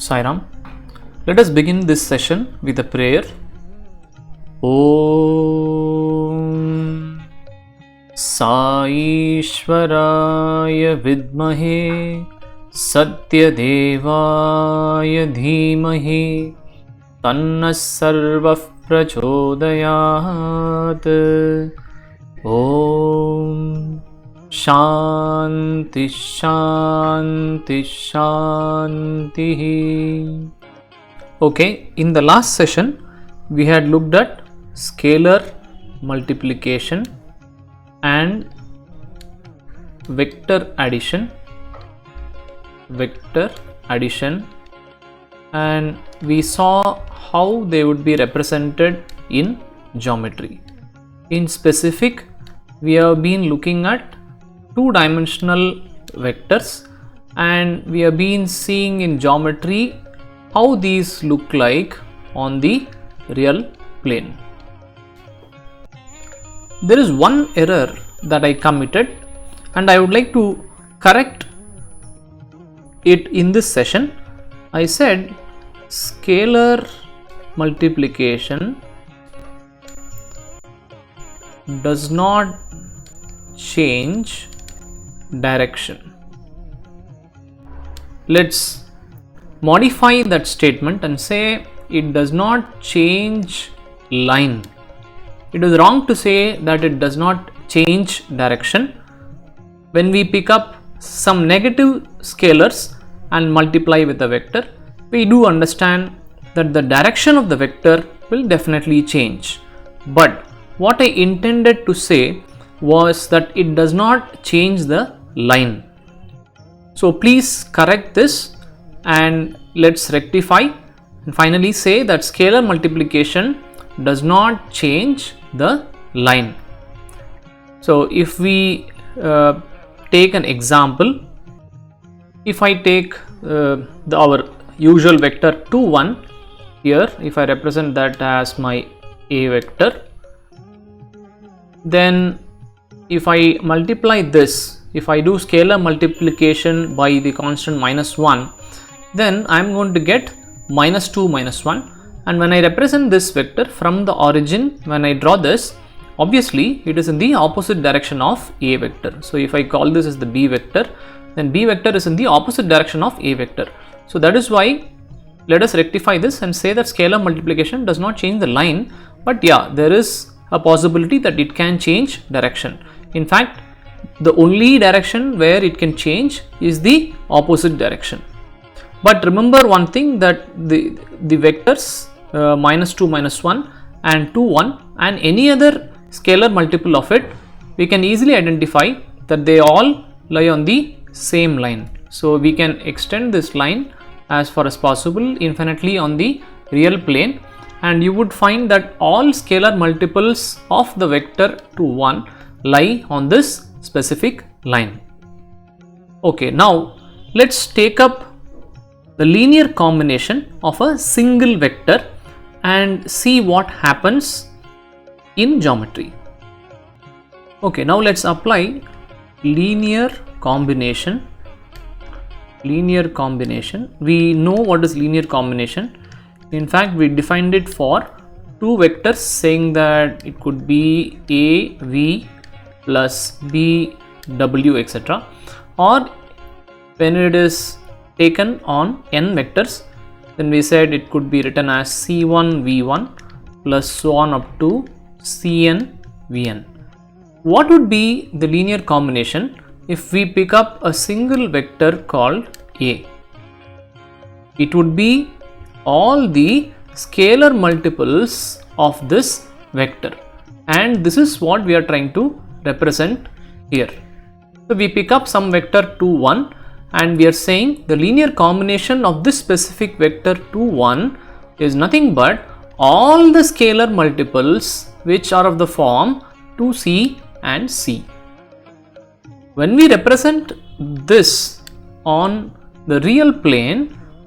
Sairam. Let us begin this session with a prayer. Om Sai Ishwaraya Vidmahe Satyadevaya Dhimahi Tanna Sarva Prachodayat. Om Shanti Shanti Shanti. Okay, in the last session we had looked at scalar multiplication and vector addition, and we saw how they would be represented in geometry. In specific, we have been looking at two-dimensional vectors, and we have been seeing in geometry how these look like on the real plane. There is one error that I committed and I would like to correct it in this session. I said scalar multiplication does not change direction. Let's modify that statement and say it does not change line. It is wrong to say that it does not change direction. When we pick up some negative scalars and multiply with a vector, we do understand that the direction of the vector will definitely change. But what I intended to say was that it does not change the line. So please correct this and let's rectify and finally say that scalar multiplication does not change the line. So if we take an example, if I take our usual vector 2 1 here, if I represent that as my A vector, then if I multiply this, if I do scalar multiplication by the constant -1, then I am going to get -2 -1. And when I represent this vector from the origin, when I draw this, obviously it is in the opposite direction of A vector. So if I call this as the B vector, then B vector is in the opposite direction of A vector. So that is why let us rectify this and say that scalar multiplication does not change the line, but yeah, there is a possibility that it can change direction. In fact, the only direction where it can change is the opposite direction. But remember one thing, that the vectors -2 -1 and 2 1 and any other scalar multiple of it, we can easily identify that they all lie on the same line. So we can extend this line as far as possible infinitely on the real plane, and you would find that all scalar multiples of the vector 2 1 lie on this specific line. Okay, now let's take up the linear combination of a single vector and see what happens in geometry. Okay, now let's apply linear combination. We know what is linear combination. In fact, we defined it for two vectors, saying that it could be A V plus B W etc. Or when it is taken on n vectors, then we said it could be written as C1 V1 plus so on up to Cn Vn. What would be the linear combination if we pick up a single vector called A? It would be all the scalar multiples of this vector, and this is what we are trying to represent here. So we pick up some vector 2 1 and we are saying the linear combination of this specific vector 2 1 is nothing but all the scalar multiples which are of the form 2c and c. When we represent this on the real plane,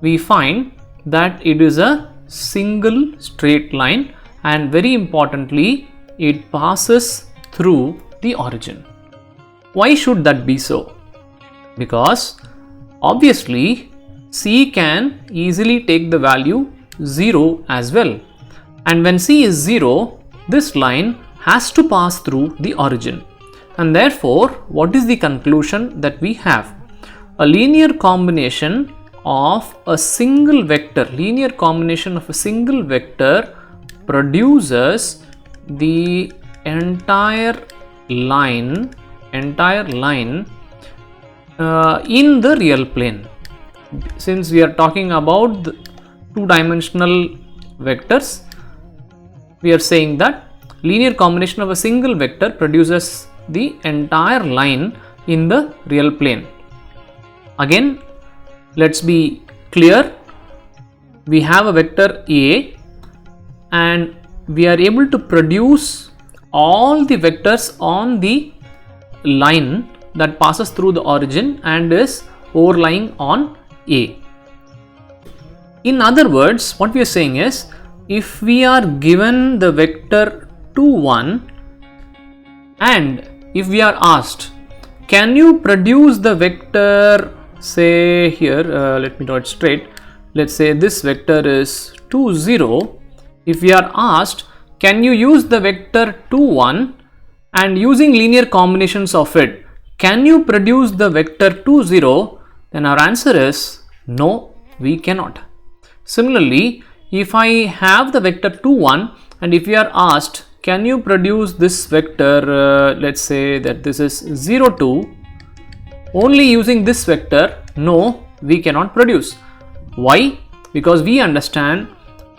we find that it is a single straight line, and very importantly, it passes through the origin. Why should that be so? Because obviously C can easily take the value 0 as well. And when C is 0, this line has to pass through the origin. And therefore, what is the conclusion that we have? A linear combination of a single vector, produces the entire line in the real plane. Since we are talking about the two-dimensional vectors, we are saying that linear combination of a single vector produces the entire line in the real plane. Again, let's be clear. We have a vector A and we are able to produce all the vectors on the line that passes through the origin and is overlying on A. In other words, what we are saying is, if we are given the vector 2, 1 and if we are asked, can you produce the vector, say here, let me draw it straight, let's say this vector is 2, 0. If we are asked, can you use the vector 2, 1 and using linear combinations of it, can you produce the vector 2, 0? Then our answer is no, we cannot. Similarly, if I have the vector 2, 1 and if we are asked, can you produce this vector, let's say that this is 0, 2, only using this vector, no, we cannot produce. Why? Because we understand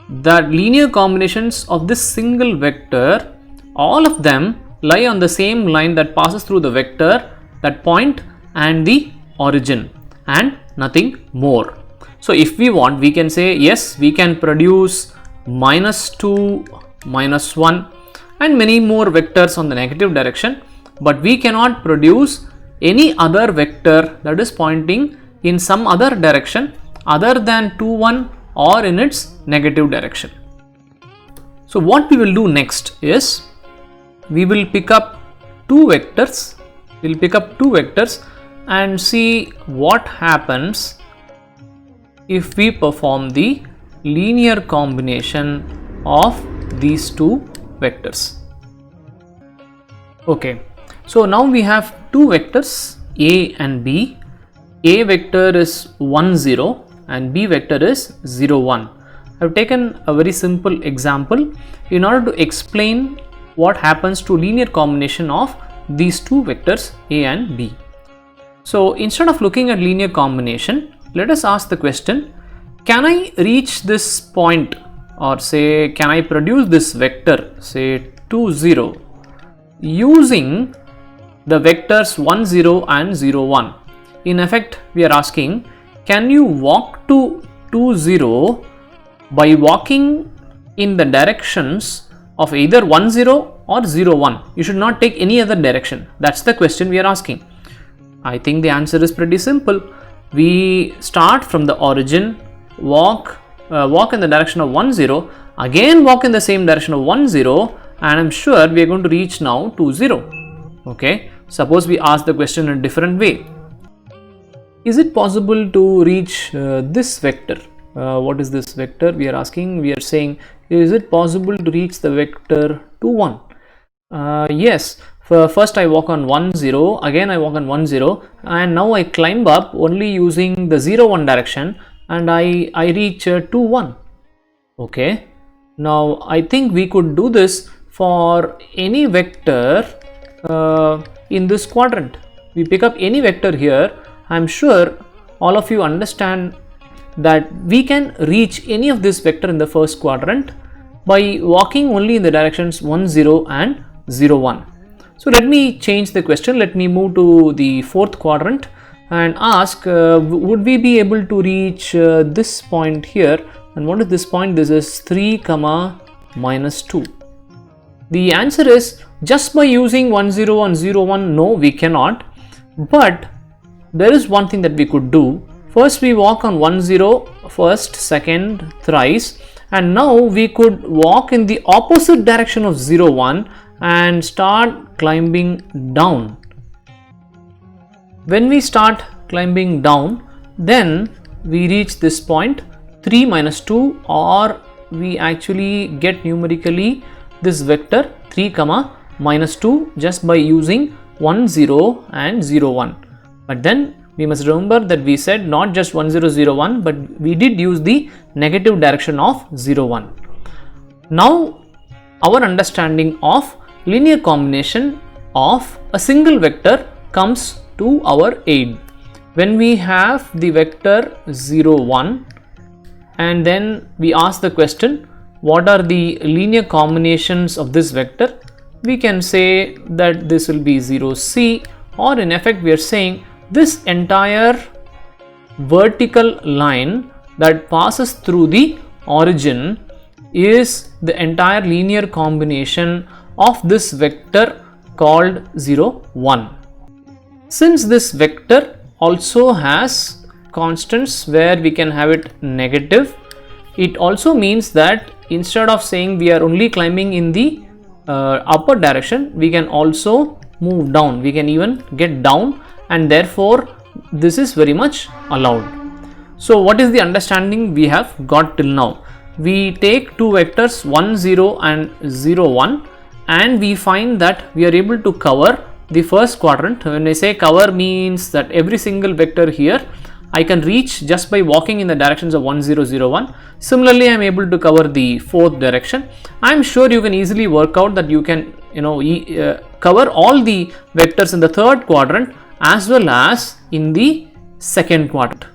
that linear combinations of this single vector, all of them lie on the same line that passes through the vector, that point and the origin, and nothing more. So if we want, we can say yes, we can produce -2, -1 and many more vectors on the negative direction, but we cannot produce any other vector that is pointing in some other direction other than 2, 1 or in its negative direction. So what we will do next is, we will pick up two vectors, and see what happens if we perform the linear combination of these two vectors. Okay, so now we have two vectors A and B. A vector is 1, 0 and B vector is 0, 1. I have taken a very simple example in order to explain what happens to linear combination of these two vectors A and B. So instead of looking at linear combination, let us ask the question, can I reach this point, or say can I produce this vector, say 2, 0, using the vectors 1, 0 and 0, 1. In effect, we are asking, can you walk to 2, 0 by walking in the directions of either 1, 0 or 0, 1? You should not take any other direction. That's the question we are asking. I think the answer is pretty simple. We start from the origin, walk in the direction of 1, 0, again walk in the same direction of 1, 0, and I'm sure we are going to reach now 2, 0. Okay, suppose we ask the question in a different way. Is it possible to reach this vector? What is this vector? We are asking, we are saying, is it possible to reach the vector 2, 1? Yes. First I walk on 1, 0, again I walk on 1, 0, and now I climb up only using the 0, 1 direction, and I reach 2, 1. Okay, now I think we could do this for any vector in this quadrant. We pick up any vector here. I'm sure all of you understand that we can reach any of this vector in the first quadrant by walking only in the directions 1, 0 and 0, 1. So let me change the question. Let me move to the fourth quadrant and ask, would we be able to reach this point here? And what is this point? This is 3, -2. The answer is, just by using 1, 0 and 0, 1, no, we cannot. But there is one thing that we could do. First we walk on 1, 0, first, second, thrice, and now we could walk in the opposite direction of 0, 1 and start climbing down. When we start climbing down, then we reach this point 3 minus 2, or we actually get numerically this vector 3 comma minus 2 just by using 1 0 and 0 1. But then we must remember that we said not just 1 0 0 1, but we did use the negative direction of 0 1. Now our understanding of linear combination of a single vector comes to our aid. When we have the vector 0 1 and then we ask the question, what are the linear combinations of this vector? We can say that this will be 0c, or in effect we are saying this entire vertical line that passes through the origin is the entire linear combination of this vector called 0 1. Since this vector also has constants where we can have it negative, it also means that instead of saying we are only climbing in the upper direction, we can also move down, we can even get down, and therefore this is very much allowed. So what is the understanding we have got till now? We take two vectors 1 0 and 0 1, and we find that we are able to cover the first quadrant. When I say cover, means that every single vector here I can reach just by walking in the directions of 1 0 0 1. Similarly, I am able to cover the fourth direction. I am sure you can easily work out that you can cover all the vectors in the third quadrant as well as in the second quadrant.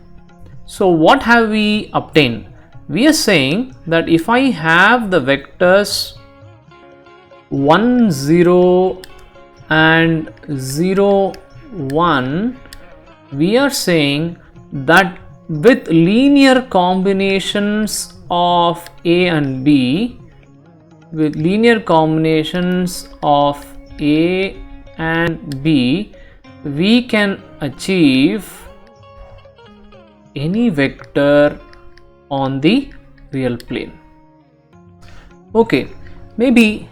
So what have we obtained? We are saying that if I have the vectors 1 0 and 0 1, we are saying that with linear combinations of A and B, with linear combinations of A and B, we can achieve any vector on the real plane. Okay, maybe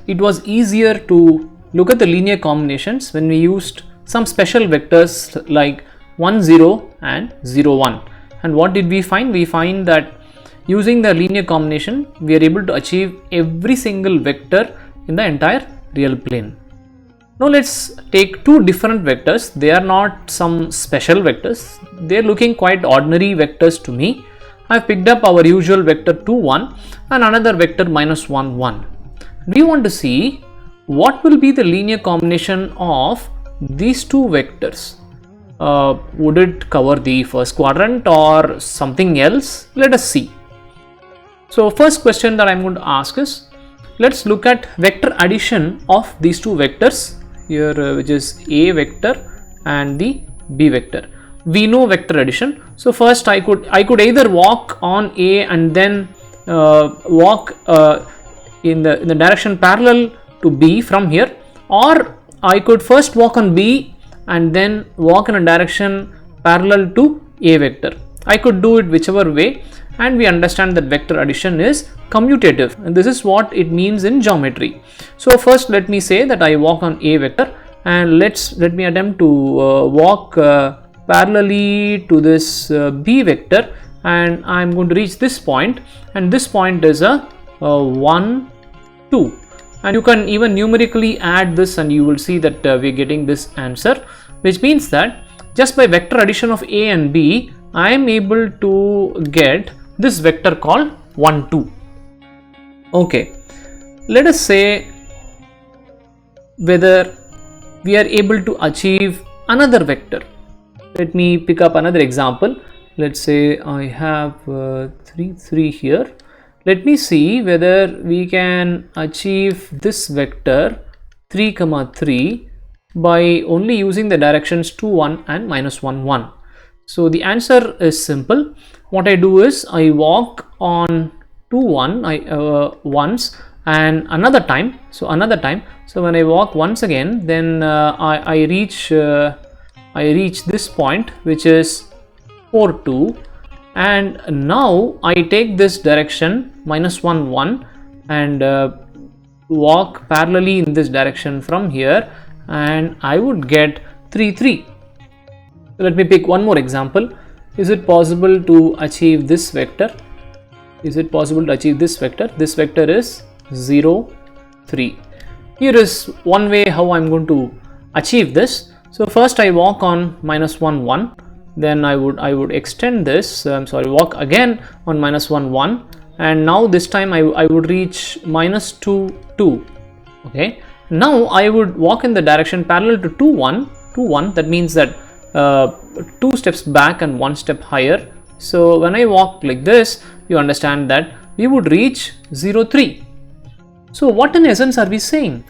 it was easier to look at the linear combinations when we used some special vectors like 1 0 and 0 1. And what did we find? We find that using the linear combination we are able to achieve every single vector in the entire real plane. Now let's take two different vectors. They are not some special vectors, they are looking quite ordinary vectors to me. I have picked up our usual vector 2 1 and another vector minus 1 1. We want to see what will be the linear combination of these two vectors. Would it cover the first quadrant or something else? Let us see. So first question that I am going to ask is, let's look at vector addition of these two vectors here, which is A vector and the B vector. We know vector addition. So first I could either walk on A and then walk in the direction parallel to B from here, or I could first walk on B and then walk in a direction parallel to A vector. I could do it whichever way, and we understand that vector addition is commutative, and this is what it means in geometry. So first let me say that I walk on A vector, and let me attempt to walk parallelly to this B vector, and I am going to reach this point, and this point is a 1 2. And you can even numerically add this and you will see that we are getting this answer, which means that just by vector addition of A and B, I am able to get this vector called 1 2. Okay, let us say whether we are able to achieve another vector. Let me pick up another example. Let's say I have 3 3 here. Let me see whether we can achieve this vector 3 3 by only using the directions 2 1 and minus 1 1. So the answer is simple. What I do is I walk on 2 1 once and another time. So when I walk once again, then I reach this point, which is 4 2. And now I take this direction minus 1 1 and walk parallelly in this direction from here, and I would get 3 3. Let me pick one more example. is it possible to achieve this vector? Is it possible to achieve this vector? This vector is 0, 3. Here is one way how I'm going to achieve this. So first I walk on -1, 1. Then I would extend this. Walk again on -1, 1. And now this time I would reach -2, 2. Okay. Now I would walk in the direction parallel to 2, 1, 2, 1. That means that 2 steps back and 1 step higher. So when I walk like this, you understand that we would reach 0, 3. So what in essence are we saying?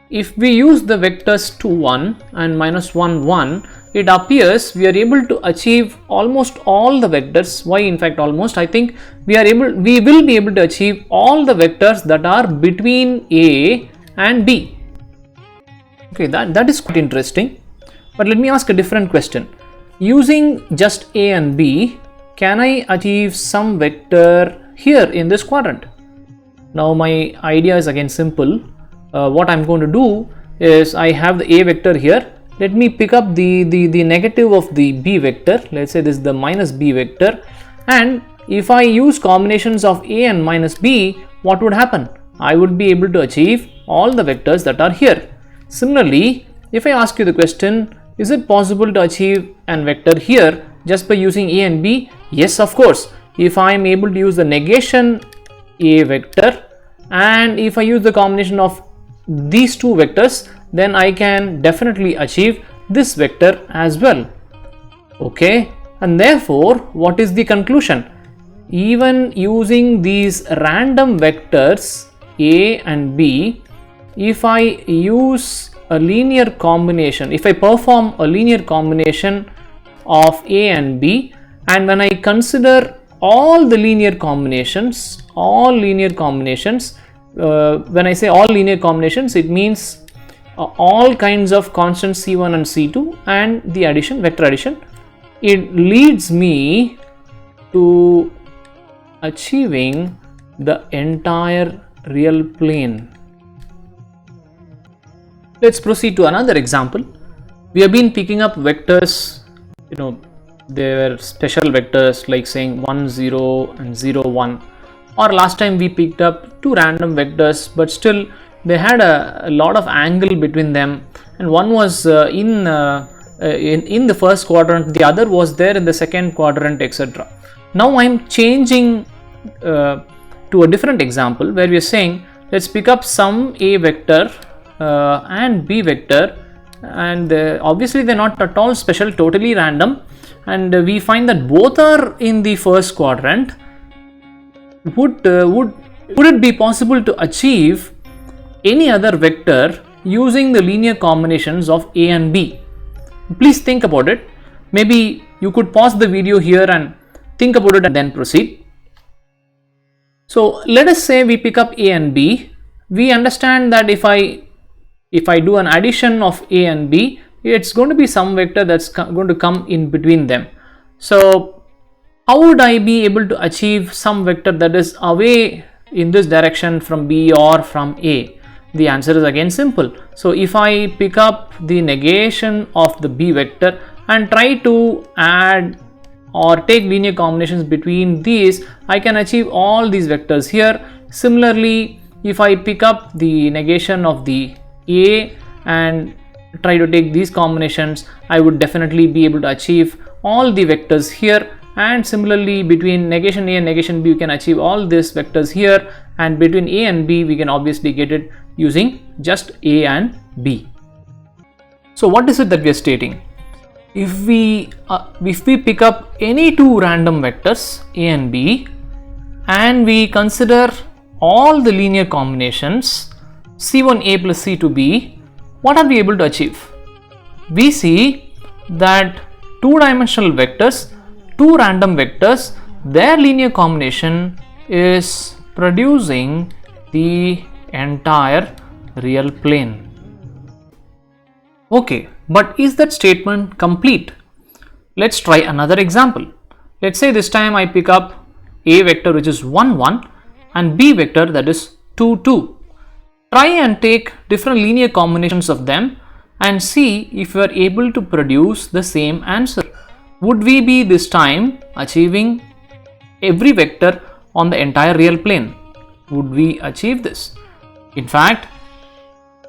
If we use the vectors 2, 1 and -1, 1, it appears we are able to achieve almost all the vectors. Why in fact almost? I think we will be able to achieve all the vectors that are between A and B. Okay, that is quite interesting. But let me ask a different question. Using just A and B, can I achieve some vector here in this quadrant? Now my idea is again simple. What I'm going to do is I have the A vector here. Let me pick up the negative of the B vector. Let's say this is the -B vector. And if I use combinations of A and -B, what would happen? I would be able to achieve all the vectors that are here. Similarly, if I ask you the question, is it possible to achieve an vector here just by using A and B? Yes, of course. If I am able to use the negation A vector and if I use the combination of these two vectors, then I can definitely achieve this vector as well. Okay, and therefore what is the conclusion? Even using these random vectors A and B, if I use a linear combination, if I perform a linear combination of A and B, and when I consider all the linear combinations, when I say all linear combinations, it means all kinds of constants C1 and C2 and the addition, vector addition, it leads me to achieving the entire real plane. Let's proceed to another example. We have been picking up vectors, there were special vectors like saying 1, 0 and 0, 1. Or last time we picked up two random vectors, but still they had a lot of angle between them, and one was in the first quadrant, the other was there in the second quadrant, etc. Now I am changing to a different example where we are saying let's pick up some A vector and B vector, and obviously they're not at all special, totally random, and we find that both are in the first quadrant. Would it be possible to achieve any other vector using the linear combinations of A and B? Please think about it. Maybe you could pause the video here and think about it and then proceed. So let us say we pick up A and B. We understand that if I do an addition of A and B, it's going to be some vector that's going to come in between them. So how would I be able to achieve some vector that is away in this direction from B or from A? The answer is again simple. So if I pick up the negation of the B vector and try to add or take linear combinations between these, I can achieve all these vectors here. Similarly, if I pick up the negation of the A and try to take these combinations, I would definitely be able to achieve all the vectors here. And similarly, between negation A and negation B, we can achieve all these vectors here, and between A and B, we can obviously get it using just A and B. So what is it that we are stating? If we pick up any two random vectors A and B, and we consider all the linear combinations C1A plus C2B, what are we able to achieve? We see that two-dimensional vectors, two random vectors, their linear combination is producing the entire real plane. Okay, but is that statement complete? Let's try another example. Let's say this time I pick up A vector which is 1, 1 and B vector that is 2, 2. Try and take different linear combinations of them and see if you are able to produce the same answer. would we be this time achieving every vector on the entire real plane? Would we achieve this? In fact,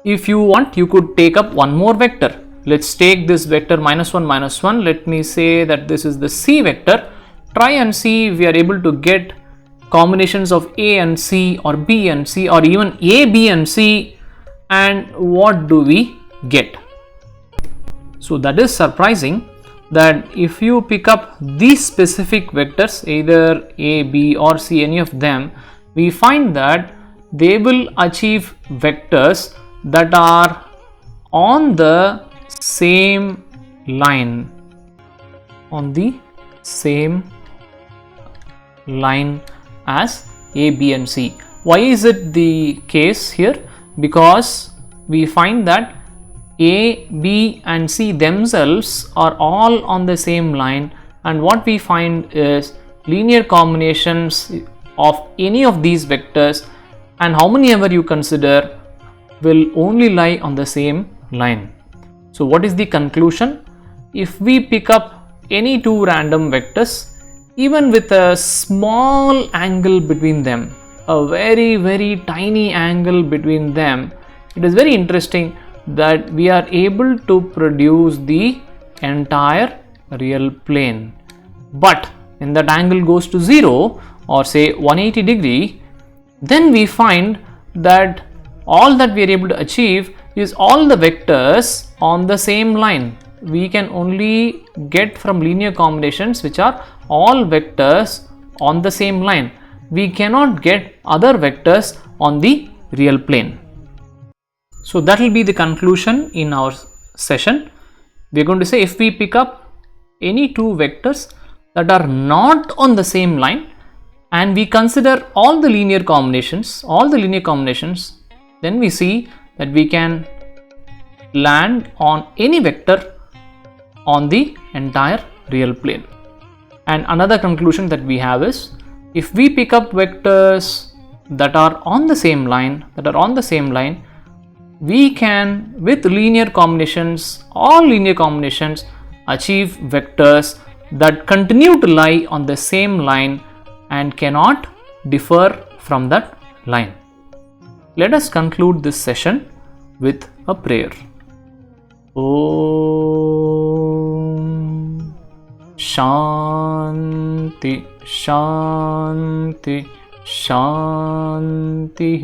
if you want, you could take up one more vector. Let's take this vector minus 1 minus 1. Let me say that this is the C vector. Try and see if we are able to get combinations of A and C or B and C or even A, B and C, and what do we get? So that is surprising that if you pick up these specific vectors, either A, B or C, any of them, we find that they will achieve vectors that are on the same line, as A, B and C. Why is it the case here? Because we find that A, B and C themselves are all on the same line, and what we find is linear combinations of any of these vectors, and how many ever you consider, will only lie on the same line. So what is the conclusion? If we pick up any two random vectors, even with a small angle between them, a very tiny angle between them, it is very interesting that we are able to produce the entire real plane. But when that angle goes to 0 or say 180 degree, then we find that all that we are able to achieve is all the vectors on the same line. We can only get from linear combinations which are all vectors on the same line. We cannot get other vectors on the real plane. So that will be the conclusion in our session. We are going to say if we pick up any two vectors that are not on the same line and we consider all the linear combinations, then we see that we can land on any vector on the entire real plane. And another conclusion that we have is if we pick up vectors that are on the same line, we can, with linear combinations, all linear combinations, achieve vectors that continue to lie on the same line and cannot differ from that line. Let us conclude this session with a prayer. Om Shanti Shanti Shanti.